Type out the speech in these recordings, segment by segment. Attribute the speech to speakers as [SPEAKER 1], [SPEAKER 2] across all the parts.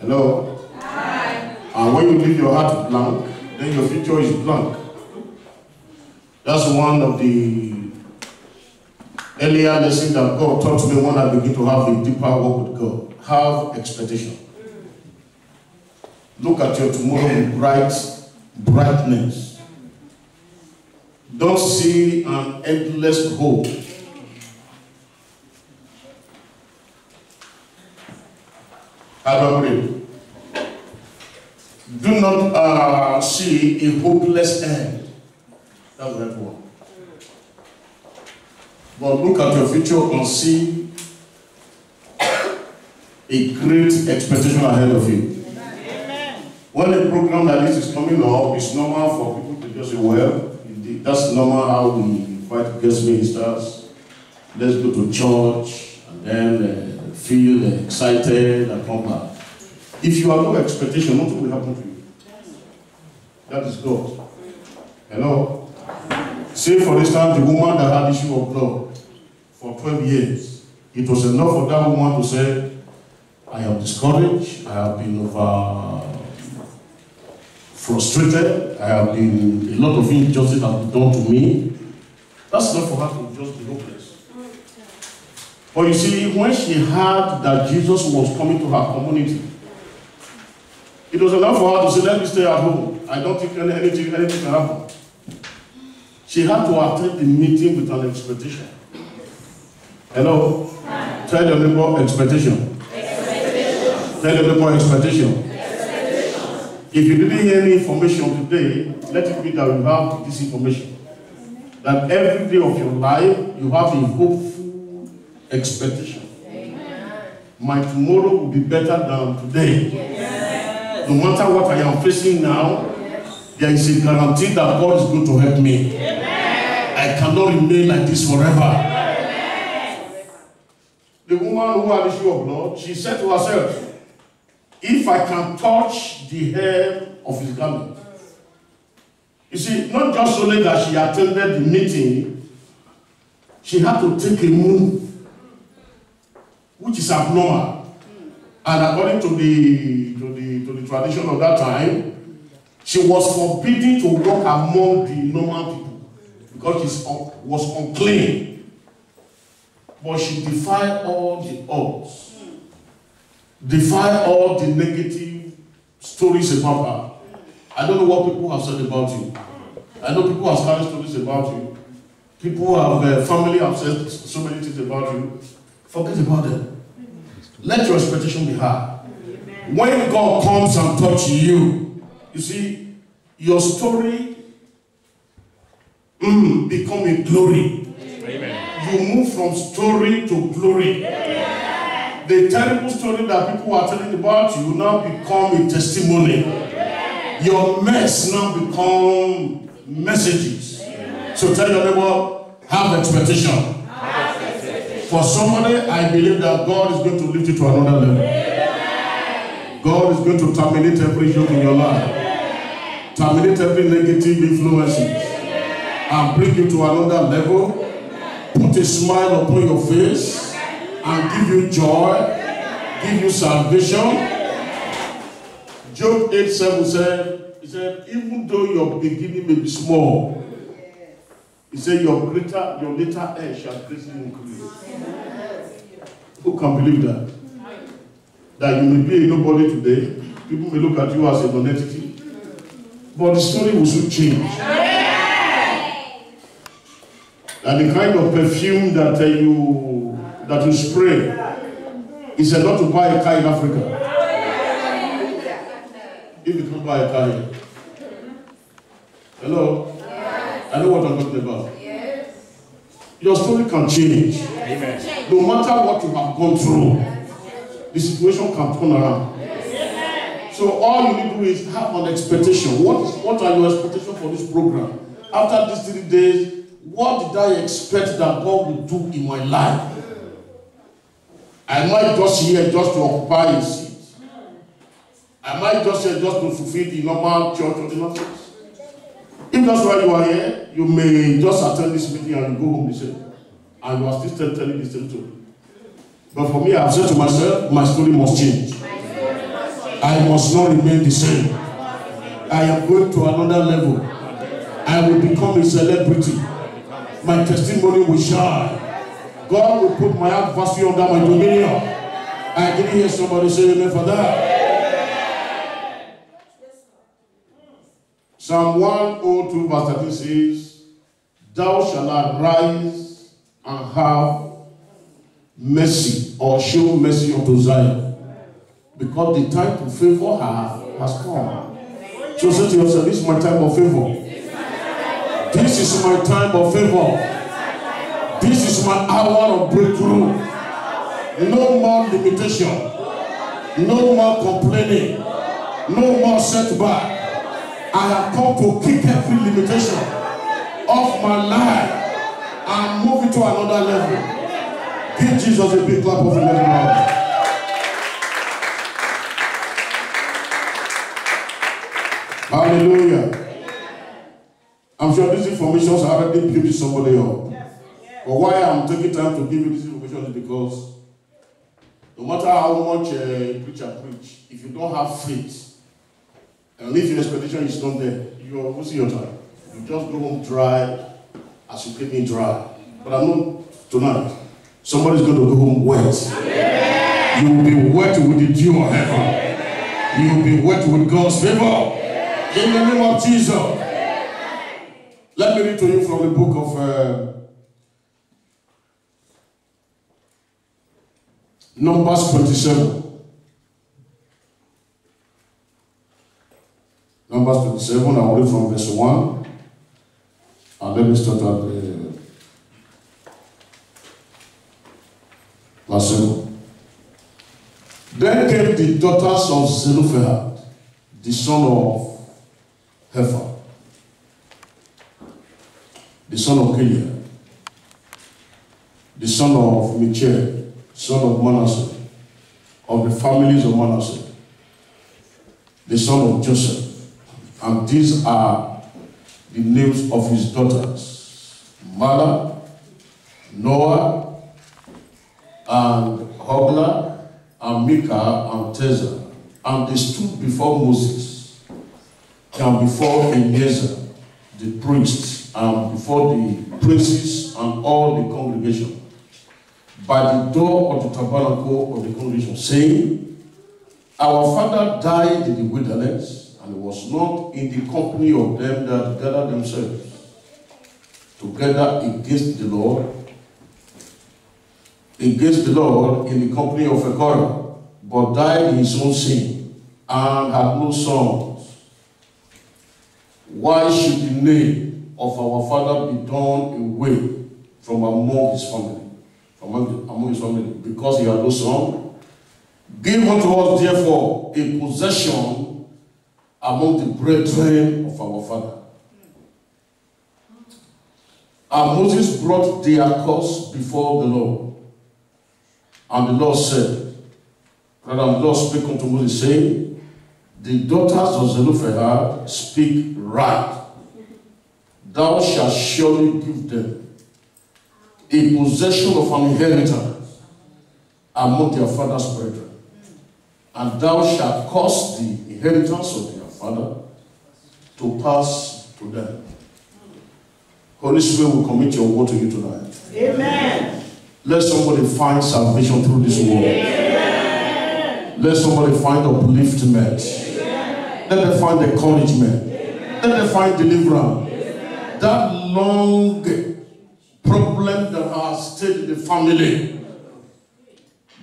[SPEAKER 1] Hello? Hi. And when you leave your heart blank, then your future is blank. That's one of the earlier lessons that God taught me when I begin to have a deeper walk with God. Have expectation. Look at your tomorrow with brightness. Don't see an endless hope. How do I put it? Do not see a hopeless end. That's the right one. But look at your future and see a great expectation ahead of you. Amen. When a program like this is coming up, it's normal for people to just say, well, that's normal how we invite guest ministers. Let's go to church and then feel excited and come back. If you have no expectation, nothing will happen to you. That is God. Hello? Say, for instance, the woman that had issue of blood for 12 years. It was enough for that woman to say, I am discouraged, I have been frustrated, I have been, a lot of injustice has been done to me. That's not for her to just be hopeless. But you see, when she heard that Jesus was coming to her community, it was enough for her to say, let me stay at home. I don't think anything can happen. She had to attend the meeting with an expectation. Hello? Tell your neighbor expectation. Tell your neighbor expectation. If you didn't hear any information today, let it be that you have this information. That every day of your life, you have a hopeful expectation. My tomorrow will be better than today. Yes. No matter what I am facing now, there is a guarantee that God is going to help me. Yes. I cannot remain like this forever. Yes. The woman who had issue of blood, she said to herself, if I can touch the hem of his garment. You see, not just only that she attended the meeting, she had to take a move which is abnormal. And according to the tradition of that time, she was forbidden to walk among the normal people because she was unclean. But she defied all the odds, defied all the negative stories about her. I don't know what people have said about you. I know people have carried stories about you. People have, family have said so many things about you. Forget about them. Let your expectation be high. When God comes and touches you, you see, your story become a glory. Amen. You move from story to glory. Amen. The terrible story that people are telling about you now become a testimony. Amen. Your mess now become messages. Amen. So tell your neighbor, have expectation. For somebody, I believe that God is going to lift you to another level. Amen. God is going to terminate every yoke in your life. Amen. Terminate every negative influences. Amen. And bring you to another level. Amen. Put a smile upon your face. Amen. And give you joy. Amen. Give you salvation. Amen. Job 8:7 said, he said, even though your beginning may be small, he said, your later end shall greatly increase. Who can believe that? That you may be a nobody today. People may look at you as a non-entity. But the story will soon change. And the kind of perfume that you spray is enough to buy a car in Africa. If you can't buy a car here. Hello? I know what I'm talking about. Yes. Your story can change. Amen. No matter what you have gone through, the situation can turn around. Yes. So all you need to do is have an expectation. What are your expectations for this program? After these 3 days, what did I expect that God will do in my life? I might just here just to occupy a seat. I might just here just to fulfill the normal church or the nothing. If that's why you are here, you may just attend this meeting and go home the same. And you are still telling the same story. But for me, I've said to myself, my story must change. I must not remain the same. I am going to another level. I will become a celebrity. My testimony will shine. God will put my adversary under my dominion. I didn't hear somebody say amen for that. Psalm 102 verse 13 says, thou shalt arise and have mercy, or show mercy unto Zion, because the time to favor her has come. So say to yourself, this is my time of favor. This is my time of favor. This is my hour of breakthrough. No more limitation. No more complaining. No more setback. I have come to kick every limitation off my life and move it to another level. Give Jesus a big clap of the hand. Hallelujah. I'm sure this information has already built somebody up. But why I'm taking time to give you this information is because no matter how much preacher preach, if you don't have faith, and if your expectation is not there, you are wasting your time. You just go home dry as you came in dry. But I'm not tonight. Somebody's going to go home wet. Amen. You will be wet with the dew of heaven. You will be wet with God's favor. In the name of Jesus. Let me read to you from the book of Numbers 27. Numbers 27, I will read from verse 1. And let me start at verse 7. Then came the daughters of Zelophehad, the son of Hepher, the son of Gilead, the son of Michal, son of Manasseh, of the families of Manasseh, the son of Joseph. And these are the names of his daughters: Mala, Noah, and Hogla, and Micah, and Tezah. And they stood before Moses, and before Eleazar, the priest, and before the princes and all the congregation, by the door of the tabernacle of the congregation, saying, our father died in the wilderness, and was not in the company of them that gathered themselves together against the Lord in the company of Korah, but died in his own sin, and had no sons. Why should the name of our father be done away from among his family? Among his family, because he had no son? Give unto us therefore a possession among the brethren of our father. And Moses brought their cause before the Lord. And the Lord said, the Lord spake unto Moses, saying, the daughters of Zelophehad speak right. Thou shalt surely give them a possession of an inheritance among their father's brethren. And thou shalt cause the inheritance of their father to pass to them. Holy Spirit will commit your word to you tonight. Amen. Let somebody find salvation through this word. Amen. Let somebody find upliftment. Amen. Let them find encouragement. Amen. Let them find deliverance. Amen. That long problem that has stayed in the family,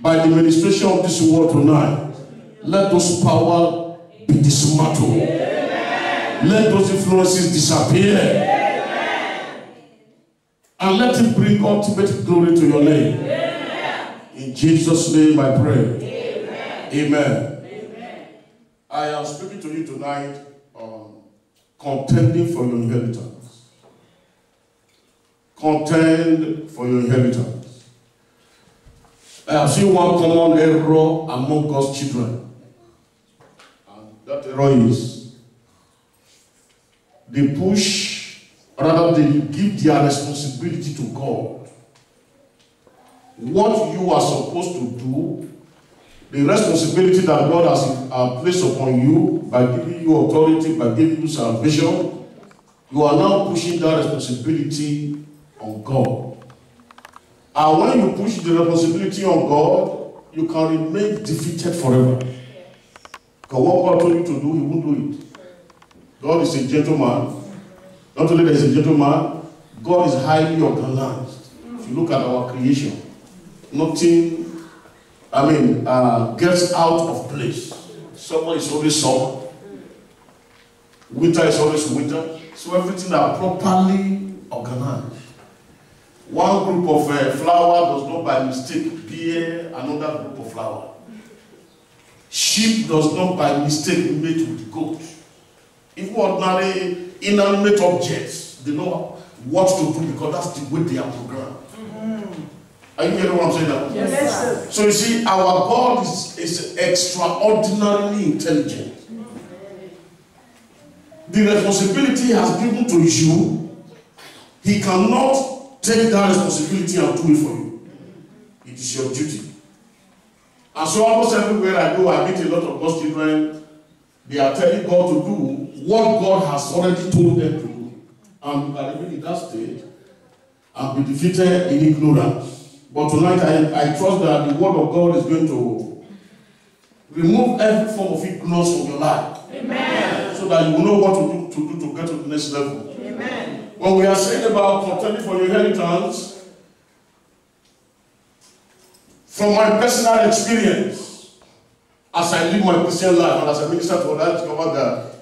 [SPEAKER 1] by the administration of this word tonight, let those power be dismantled. Amen. Let those influences disappear. Amen. And let it bring ultimate glory to your name. Amen. In Jesus' name I pray. Amen. Amen. Amen. I am speaking to you tonight on contending for your inheritance. Contend for your inheritance. I have seen one common error among God's children. That error is they push, rather they give their responsibility to God. What you are supposed to do, the responsibility that God has placed upon you by giving you authority, by giving you salvation, you are now pushing that responsibility on God. And when you push the responsibility on God, you can remain defeated forever. Because what God told you to do, He won't do it. God is a gentleman. Not only that He's a gentleman, God is highly organized. If you look at our creation, nothing, gets out of place. Summer is always summer. Winter is always winter. So everything are properly organized. One group of flower does not by mistake bear another group of flower. Sheep does not by mistake mate with goat. Even ordinary inanimate objects, they know what to do because that's the way they are programmed. Are you hearing what I'm saying now?
[SPEAKER 2] Yes, sir.
[SPEAKER 1] So you see, our God is extraordinarily intelligent. The responsibility He has given to you, He cannot take that responsibility and do it for you. It is your duty. And so almost everywhere I go, I meet a lot of God's children. They are telling God to do what God has already told them to do. And you can even in that state and be defeated in ignorance. But tonight I trust that the word of God is going to remove every form of ignorance from your life.
[SPEAKER 2] Amen.
[SPEAKER 1] So that you will know what to do to get to the next level.
[SPEAKER 2] Amen.
[SPEAKER 1] When we are saying about contending for your inheritance, from my personal experience, as I live my Christian life and as a minister to others, I discovered that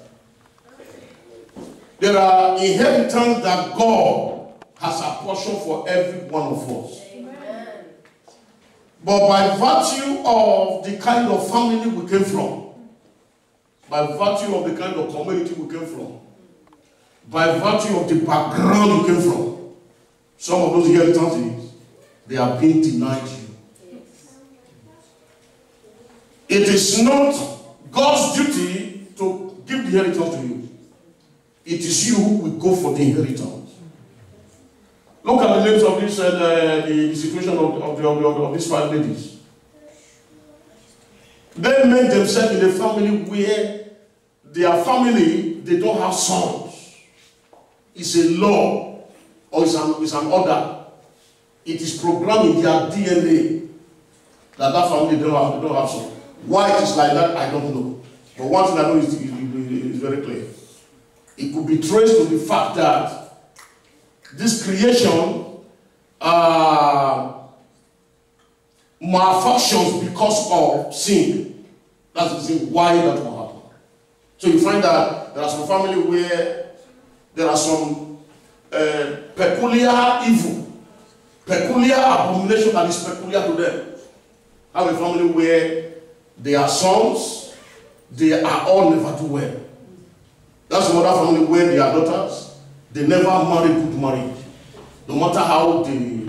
[SPEAKER 1] there are inheritance that God has apportioned for every one of us.
[SPEAKER 2] Amen.
[SPEAKER 1] But by virtue of the kind of family we came from, by virtue of the kind of community we came from, by virtue of the background you came from, some of those inheritances, they are being denied you. It is not God's duty to give the inheritance to you. It is you who will go for the inheritance. Look at the names of this, the situation of these 5 ladies. They made themselves in a family where their family, they don't have sons. It's a law or it's an order. It is programmed in their DNA that family don't have sons. Why it is like that, I don't know. But one thing I know is very clear. It could be traced to the fact that this creation malfunctions because of sin. That's the reason why that will happen. So you find that there are some family where there are some peculiar evil, peculiar abomination that is peculiar to them. I have a family where their sons, they are all never do well. That's another family where their daughters, they never marry good marriage. No matter how they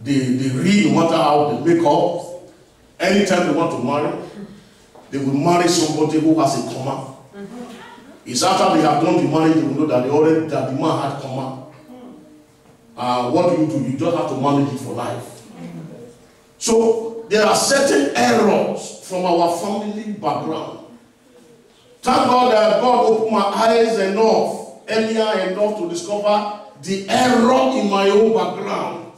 [SPEAKER 1] read, no matter how they make up, anytime they want to marry, they will marry somebody who has a comma. It's after they have done the marriage, they will know that the man had comma. What do? You just have to manage it for life. So there are certain errors from our family background. Thank God that God opened my eyes earlier enough to discover the error in my own background.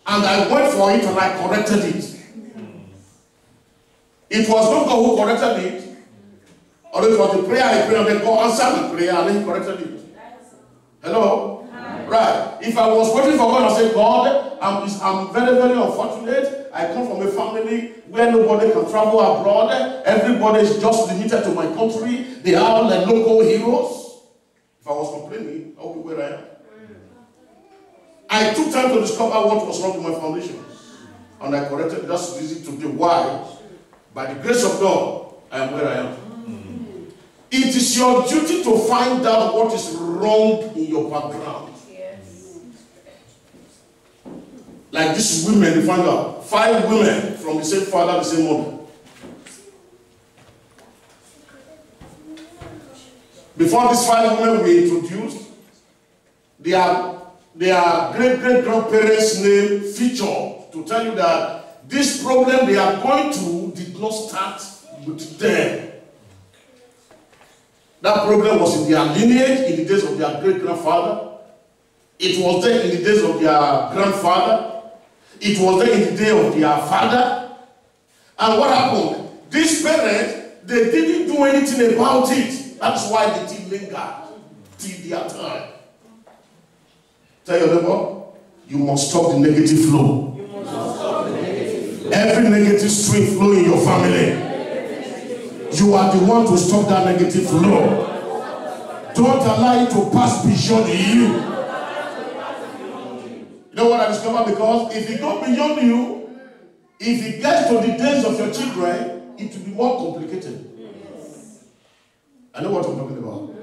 [SPEAKER 1] And I went for it and I corrected it. It was not God who corrected it. Or it was the prayer I prayed and then God answered the prayer and then He corrected it. Hello? Right. If I was waiting for God and say, God, I'm very, very unfortunate. I come from a family where nobody can travel abroad. Everybody is just limited to my country. They are like local heroes. If I was complaining, I would be where I am. I took time to discover what was wrong with my foundation. And I corrected it. That's easy to do. Why? By the grace of God, I am where I am. It is your duty to find out what is wrong in your background.
[SPEAKER 2] Yes.
[SPEAKER 1] Like these women, they find out 5 women from the same father, the same mother. Before these 5 women were introduced, their great-great-grandparents' name featured to tell you that this problem they are going through did not start with them. That problem was in their lineage, in the days of their great-grandfather. It was there in the days of their grandfather. It was there in the day of their father. And what happened? These parents, they didn't do anything about it. That's why they still linger till their time. Tell your neighbor, you must stop the negative flow.
[SPEAKER 2] You must stop the negative flow.
[SPEAKER 1] Every negative stream flow in your family. You are the one to stop that negative flow. Don't allow it to pass beyond you. You know what I discovered? Because if it goes beyond you, if it gets to the days of your children, it will be more complicated. I know what I'm talking about.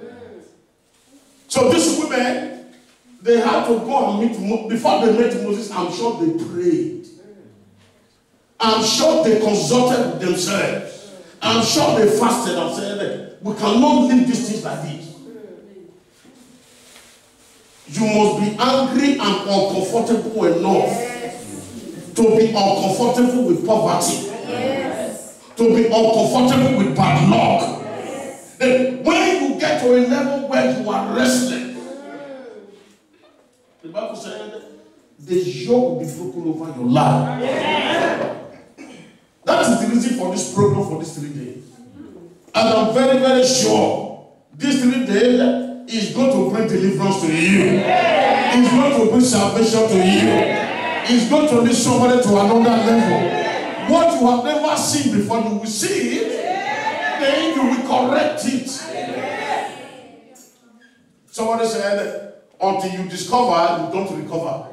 [SPEAKER 1] So these women, they had to go and meet Moses. Before they met Moses, I'm sure they prayed. I'm sure they consulted with themselves. I'm sure they fasted and said, we cannot leave these things like this. You must be angry and uncomfortable enough to be uncomfortable with poverty. To be uncomfortable with bad luck. Then when you get to a level where you are restless, the Bible said, the yoke will be broken over your life. That is the reason for this program for these 3 days. And I'm very, very sure these 3 days is going to bring deliverance to you. It's going to bring salvation to you. It's going to lead somebody to another level. What you have never seen before, you will see it, then you will correct it. Somebody said, until you discover, you don't recover.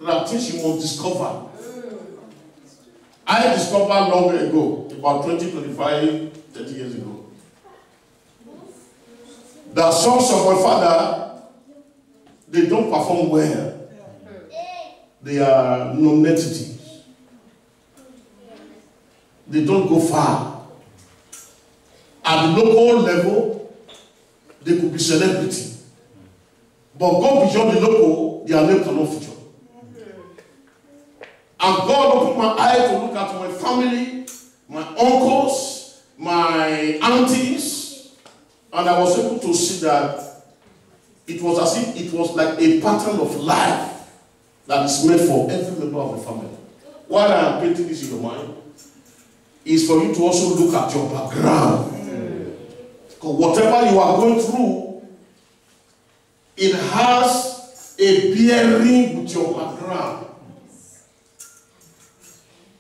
[SPEAKER 1] There are things you must discover. I discovered long ago, about 20, 25, 30 years ago, the sons of my father, they don't perform well. They are non-entities. They don't go far. At the local level, they could be celebrity. But go beyond the local, their name cannot feature. And God opened my eye to look at my family, my uncles, my aunties, and I was able to see that it was as if it was like a pattern of life that is made for every member of the family. Why I am painting this in your mind is for you to also look at your background. Because whatever you are going through, it has a bearing with your background.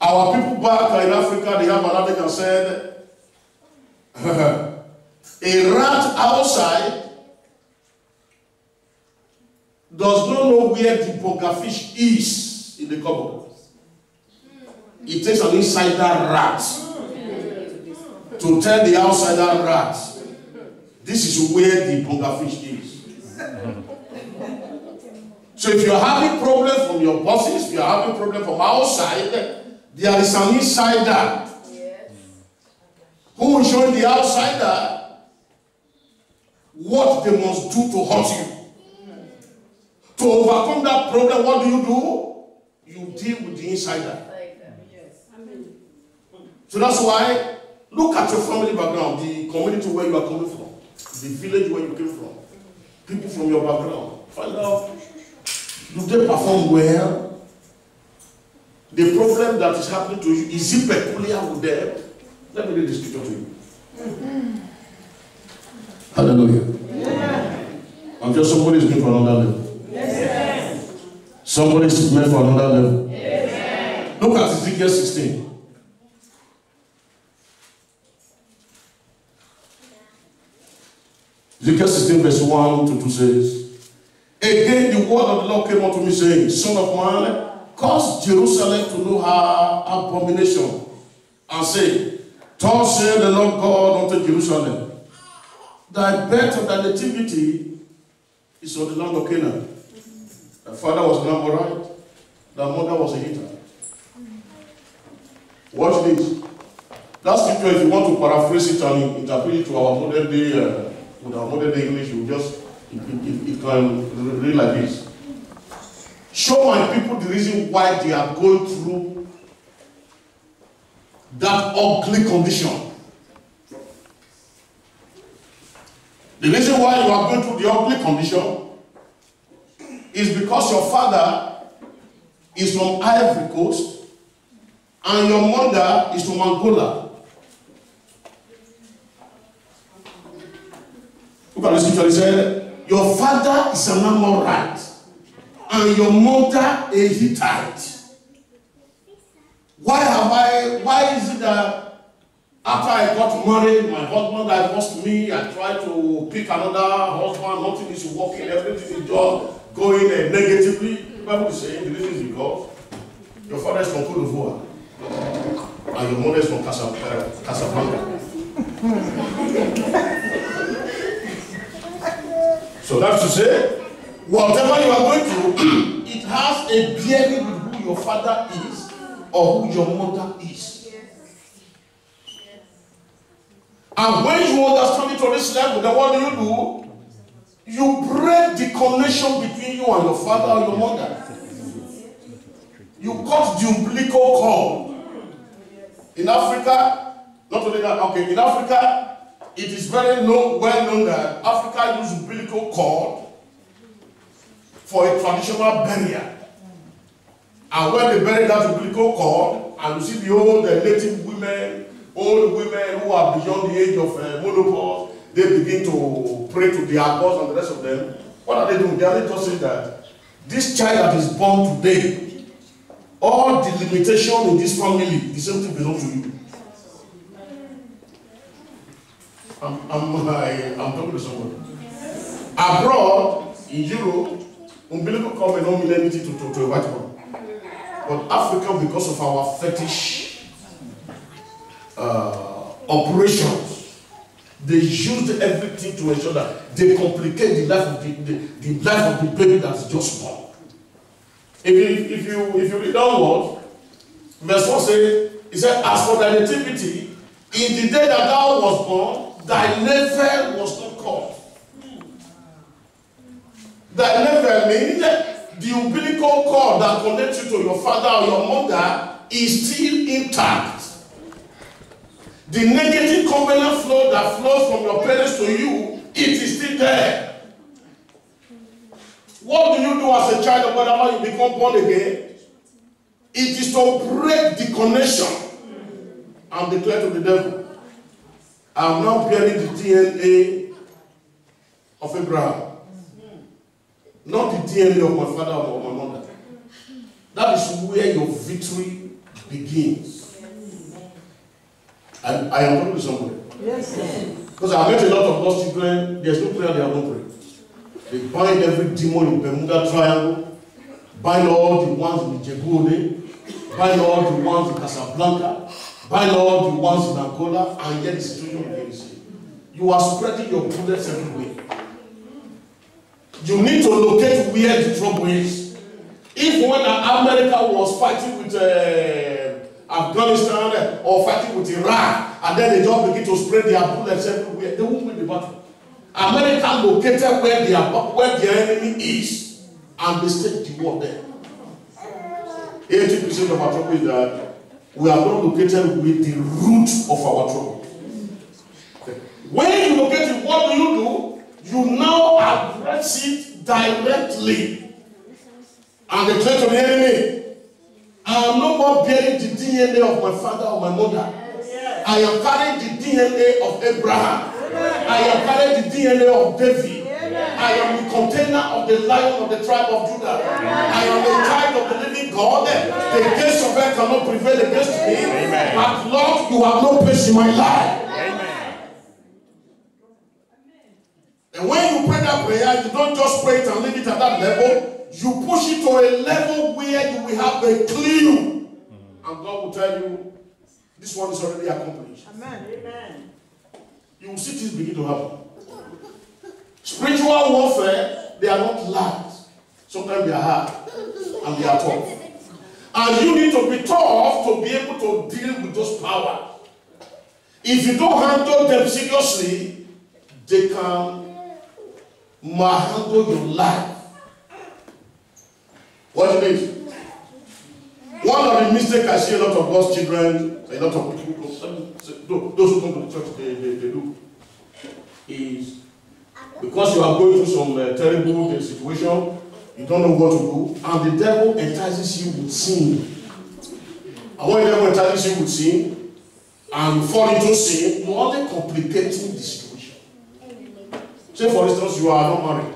[SPEAKER 1] Our people back in Africa, they have an adage that said, a rat outside does not know where the bugger fish is in the cupboard. It takes an insider rat to tell the outsider rat, this is where the bugger fish is. So if you're having problem from your bosses, if you're having problem from outside, there is an insider who will show the outsider what they must do to hurt you. To overcome that problem, what do? You deal with the insider. So that's why, look at your family background, the community where you are coming from, the village where you came from, people from your background. Find out, do they perform well? The problem that is happening to you, is it peculiar with them? Let me read the scripture to you. Hallelujah. Yeah. I'm sure somebody is going for another level. Yes. Somebody is meant for another level. Yes. Look at Ezekiel 16. Ezekiel 16 verse 1 to 2 says, again the word of the Lord came unto me saying, Son of man, cause Jerusalem to know her abomination, and say, thus saith the Lord God unto Jerusalem, thy birth of thy nativity is on the land of Canaan. Thy father was an Amorite, thy mother was a Hittite. Watch this. That scripture, if you want to paraphrase it and interpret it to our modern day, with our modern day English, you just, it can read like this. Show my people the reason why they are going through that ugly condition. The reason why you are going through the ugly condition is because your father is from Ivory Coast and your mother is from Angola. Look at the scripture. It said, your father is an Amorite and your mother a Hittite. Why is it that after I got married, my husband divorced me, I tried to pick another husband, nothing is working, everything is just going negatively? The Bible is saying the reason is because your father is from Côte d'Ivoire and your mother is from Casablanca. So that's to say, whatever you are going through, it has a bearing with who your father is or who your mother is. And when you understand it to this level, then what do? You break the connection between you and your father or your mother. You cut the umbilical cord. In Africa, not only that, okay, in Africa, it is very well known that Africa uses umbilical cord for a traditional burial. And when they bury that umbilical cord, and you see the old native women, old women who are beyond the age of menopause, they begin to pray to their gods and the rest of them. What are they doing? They are just saying that this child that is born today, all the limitation in this family, the same thing belongs to you. I'm talking to someone. Abroad, in Europe, umbilical cord may not mean anything to a white man. But Africa, because of our fetish operations, they used everything to ensure that they complicate the life of the baby that's just born. If you read downward, verse 1 says, it said, as for thy nativity, in the day that thou was born, thy navel was not cut. Thy navel means the umbilical cord that connects you to your father or your mother is still intact. The negative covenant flow that flows from your parents to you, it is still there. What do you do as a child of God after you become born again? It is to break the connection and declare to the devil, I am now bearing the DNA of Abraham. Not the DNA of my father or my mother. That is where your victory begins. And I am talking to somebody. Yes, sir. Because I met a lot of lost children, there's no prayer they have not prayed. They bind every demon in Bermuda Triangle, bind all the ones in the Djibouti, bind all the ones in Casablanca, bind all the ones in Angola, and yet the situation remains the same. You are spreading your bullets everywhere. You need to locate where the trouble is. If when America was fighting with Afghanistan or fighting with Iraq, and then they just begin to spread their bullets everywhere, they won't win the battle. America located where their enemy is, and they staged the war there. 80% of our trouble is that we are not located with the root of our trouble. When you locate it, what do? You now address it directly and declare to the enemy, I am no more bearing the DNA of my father or my mother. I am carrying the DNA of Abraham. I am carrying the DNA of David. I am the container of the Lion of the tribe of Judah. I am the child of the living God. The gates of hell cannot prevail against me. But Lord, you have no place in my life. And when you pray that prayer, you don't just pray it and leave it at that level. You push it to a level where you will have a clue. And God will tell you, this one is already accomplished. Amen. Amen. You will see things begin to happen. Spiritual warfare, they are not light. Sometimes they are hard and they are tough. And you need to be tough to be able to deal with those powers. If you don't handle them seriously, they can handle your life. What it is? One of the mistakes I see a lot of God's children, a lot of people, those who come to the church, they do, is because you are going through some terrible situation, you don't know what to do, and the devil entices you with sin. And when the devil entices you with sin, and you fall into sin, you are only complicating the situation. Say, for instance, you are not married,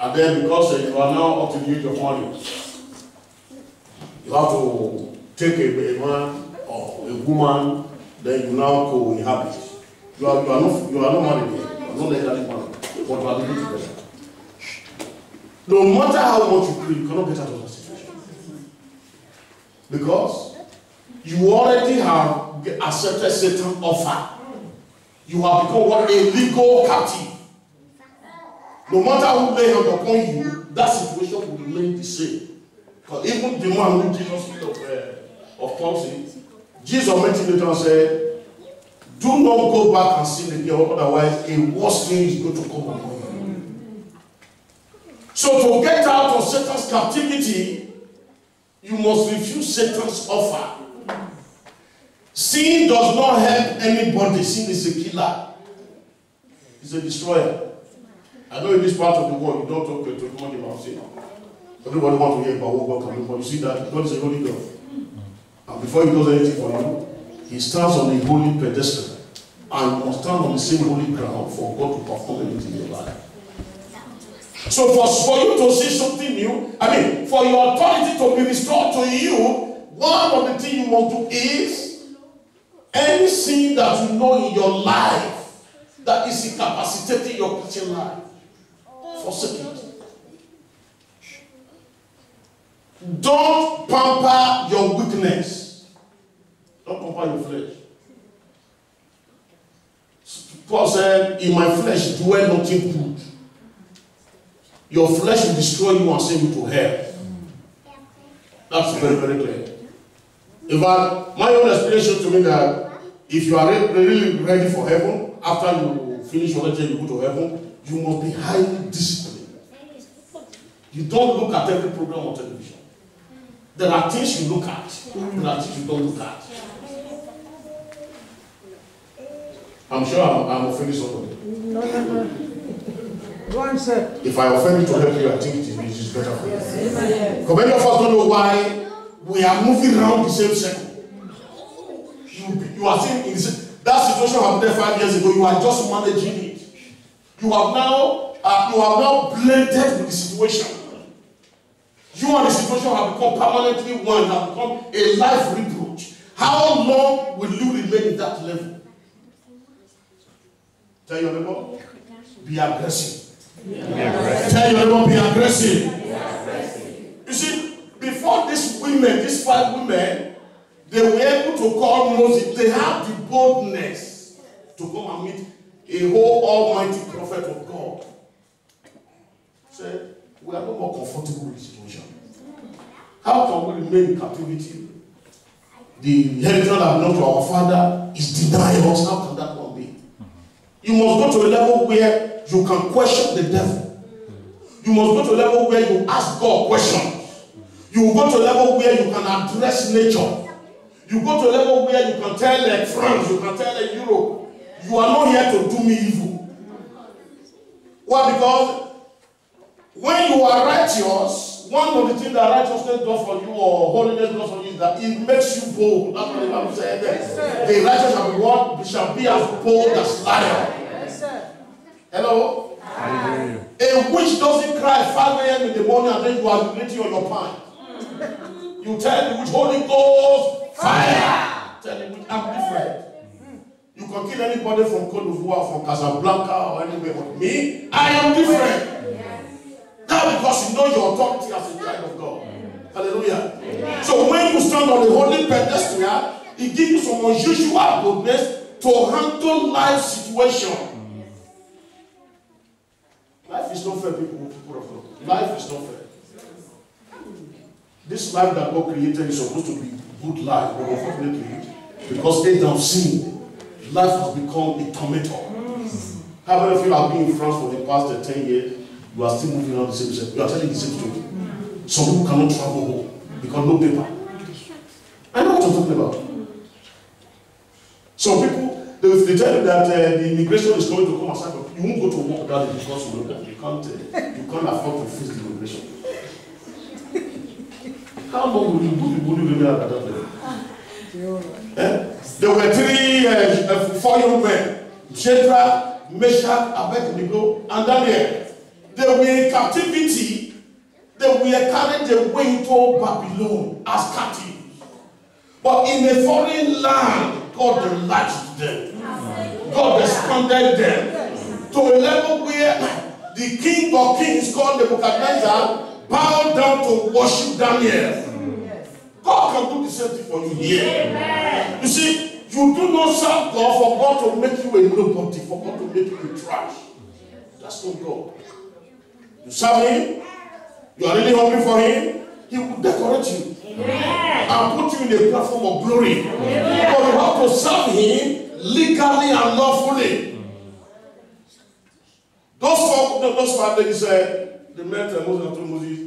[SPEAKER 1] and then because you are now up to the age of marriage, you have to take a man or a woman, then you now co-inhabit. You are not married yet. You are not legally married, but you are living together. No matter how much you pray, you cannot get out of that situation. Because you already have accepted Satan's offer. You have become what? A legal captive. No matter who lay hand upon you, that situation will remain the same. Because even the man who Jesus healed of palsy, Jesus met him later and said, do not go back and sin again, otherwise a worse thing is going to come upon you. So to get out of Satan's captivity, you must refuse Satan's offer. Sin does not help anybody. Sin is a killer. It's a destroyer. I know in this part of the world, you don't talk to anybody about sin. Everybody wants to hear about what God can do, but you see that God is a holy God. And before he does anything for you, he stands on a holy pedestal. And you must stand on the same holy ground for God to perform anything in your life. So for you to see something new, for your authority to be restored to you, one of the things you must do is any sin that you know in your life that is incapacitating your Christian life, forsake it. Don't pamper your weakness. Don't pamper your flesh. Paul said, in my flesh dwell nothing good. Your flesh will destroy you and send you to hell. That's very, very clear. In fact, my own explanation to me that if you are really ready for heaven, after you finish your lecture, you go to heaven, you must be highly disciplined. You don't look at every program on television. There are things you look at. There are things you don't look at. I'm sure I'm offending somebody.
[SPEAKER 3] No. Go on, sir.
[SPEAKER 1] If I offend you to help you, I think it is better for you. Because many of us don't know why we are moving around the same circle. You are seeing in that situation happened there 5 years ago. You are just managing it. You have now blended with the situation. You and the situation have become permanently one, have become a life reproach. How long will you remain in that level? Tell your neighbor, be aggressive. Tell your neighbor, be aggressive. You see, before these 5 women, they were able to call Moses. They had the boldness to come and meet a whole almighty prophet of God. Said, we are no more comfortable with the situation. How can we remain in captivity? The inheritance that belongs to our father is denied us. How can that one be? You must go to a level where you can question the devil. You must go to a level where you ask God questions. You will go to a level where you can address nature. You go to a level where you can tell like France, you can tell like Europe, you are not here to do me evil. Why? Because when you are righteous, one of the things that righteousness does for you or holiness does for you is that it makes you bold. That's what the Bible said. The righteous shall be as bold as lion. Hello? A witch doesn't cry 5 a.m. in the morning and then you are urinating on your pants. You tell the witch, Holy Ghost, fire! Tell the witch, I'm different. You can kill anybody from Côte d'Ivoire, from Casablanca, or anywhere but me. I am different. Now because you know your authority as a child of God. Hallelujah. So when you stand on the holy pedestal, it gives you some unusual boldness to handle life situation. Life is not fair, people of God. Life is not fair. This life that God created is supposed to be a good life, but unfortunately, because Adam sinned, life has become a tormentor. How many of you have been in France for the past 10 years? You are still moving on the same. You are telling the same story. Some people cannot travel home. because no paper. I know what you're talking about. Some people, they tell you that the immigration is coming to come aside, but you won't go to work that day because you know that you can't afford to face the immigration. How long will you remain at that level? There were 4 young men, Shadrach, Meshach, Abednego, and Daniel. They were in captivity. They were carried away into Babylon as captives. But in a foreign land, God enlarged them. God expanded them to a level where the king of kings called Nebuchadnezzar bowed down to worship Daniel. God can do the same thing for you here. Amen. You see, you do not serve God for God to make you a nobody, for God to make you a trash. That's not God. You serve Him, you are really hungry for Him, He will decorate you. Amen. And put you in a platform of glory. Amen. But you have to serve Him legally and lawfully. Those 5 ladies said, they met Moses and told Moses,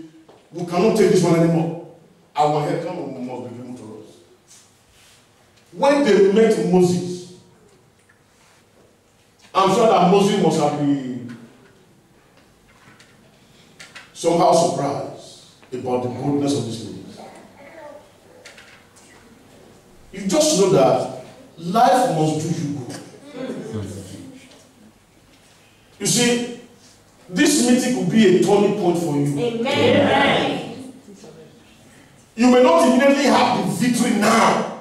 [SPEAKER 1] we cannot take this one anymore. Our inheritance must be given to us. When they met Moses, I'm sure that Moses must have been somehow surprised about the boldness of these ladies. You just know that life must do you good. You see, this meeting could be a turning point for you. Amen. You may not immediately have the victory now.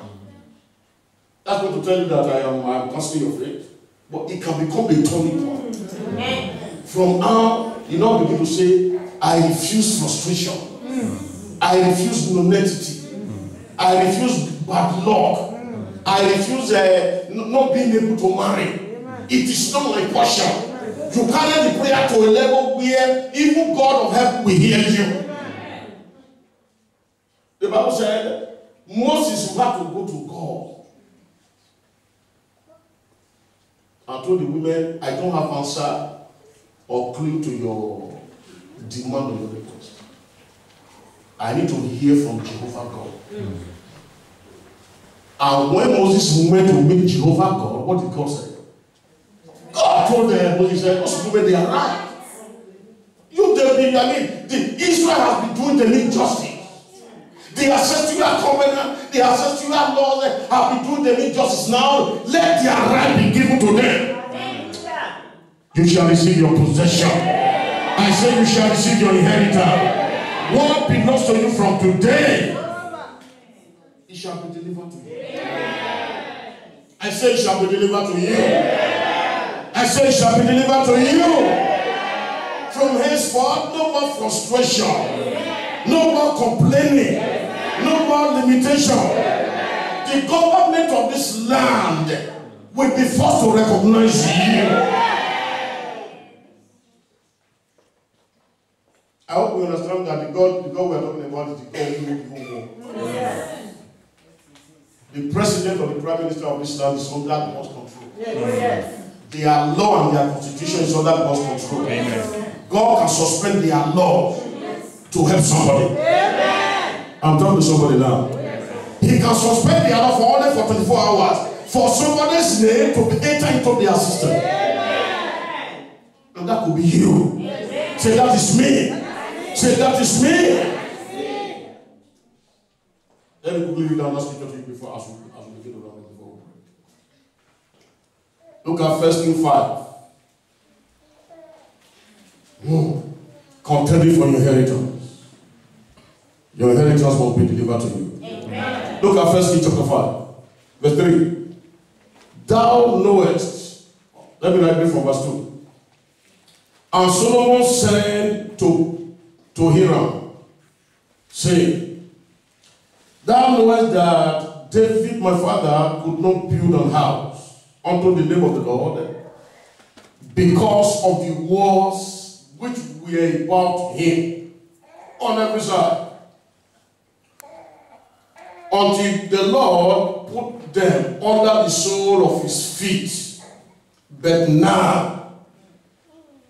[SPEAKER 1] That's going to tell you that I am constantly your faith. But it can become a turning point. Amen. From now, you now begin to say, I refuse frustration. I refuse nonentity. I refuse bad luck. I refuse not being able to marry. It is not my portion. You carry the prayer to a level where even God of heaven will hear you. The Bible said Moses had to go to God and told the women, I don't have answer or clue to your demand or your request. I need to hear from Jehovah God. And when Moses went to meet Jehovah God, what did God say? God told Moses, those women, they are right. Israel has been doing the injustice. The ancestral covenant, the ancestral laws have been doing the injustice. Now, let their right be given to them. You shall receive your possession. I say you shall receive your inheritance. What belongs to you from today, it shall be delivered to you. I say it shall be delivered to you. I say it shall be delivered to you. From henceforth, no more frustration, no more complaining, no more limitation. The government of this land will be forced to recognize you. I hope we understand that the God we are talking about is the God who will give more. Yes. The president or the prime minister of this land is under God's control. Yes. Their law and their constitution is under God's control. Amen. God can suspend their law to help somebody. Amen. I'm talking to somebody now. Yes. He can suspend their law for only 24 hours for somebody's name to be entered into their system. Amen. And that could be you. Amen. Say, that is me. Say, that is me. Let me quickly read down that scripture to you before as we begin to run it before. Look at 1 Kings 5. Contending for your inheritance. Your inheritance must be delivered to you. Amen. Look at 1 Kings chapter 5, verse 3. Thou knowest. Let me read from verse 2. And Solomon said to Hiram, saying, Thou knowest that David my father could not build an house unto the name of the Lord, because of the wars which were about him on every side, until the Lord put them under the sole of his feet. But now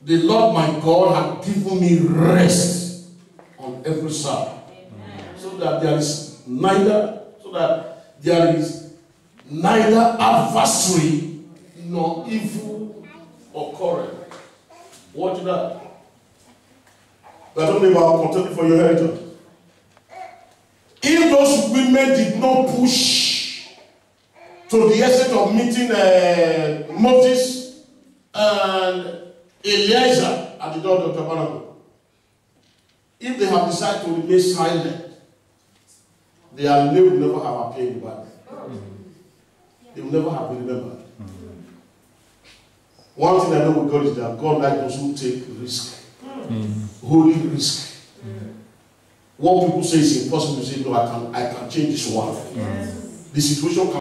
[SPEAKER 1] the Lord my God had given me rest on every side. So so that there is neither adversary nor evil occurring. Watch that. We are talking about contending for your heritage. If those women did not push to the extent of meeting Moses and Eliezer at the door of the tabernacle, if they have decided to remain silent, their name will never have appeared in the Bible. They will never have been remembered. One thing I know with God is that God likes those who take risk. Holy risk. What people say is impossible, you say, no, I can change this one. The situation can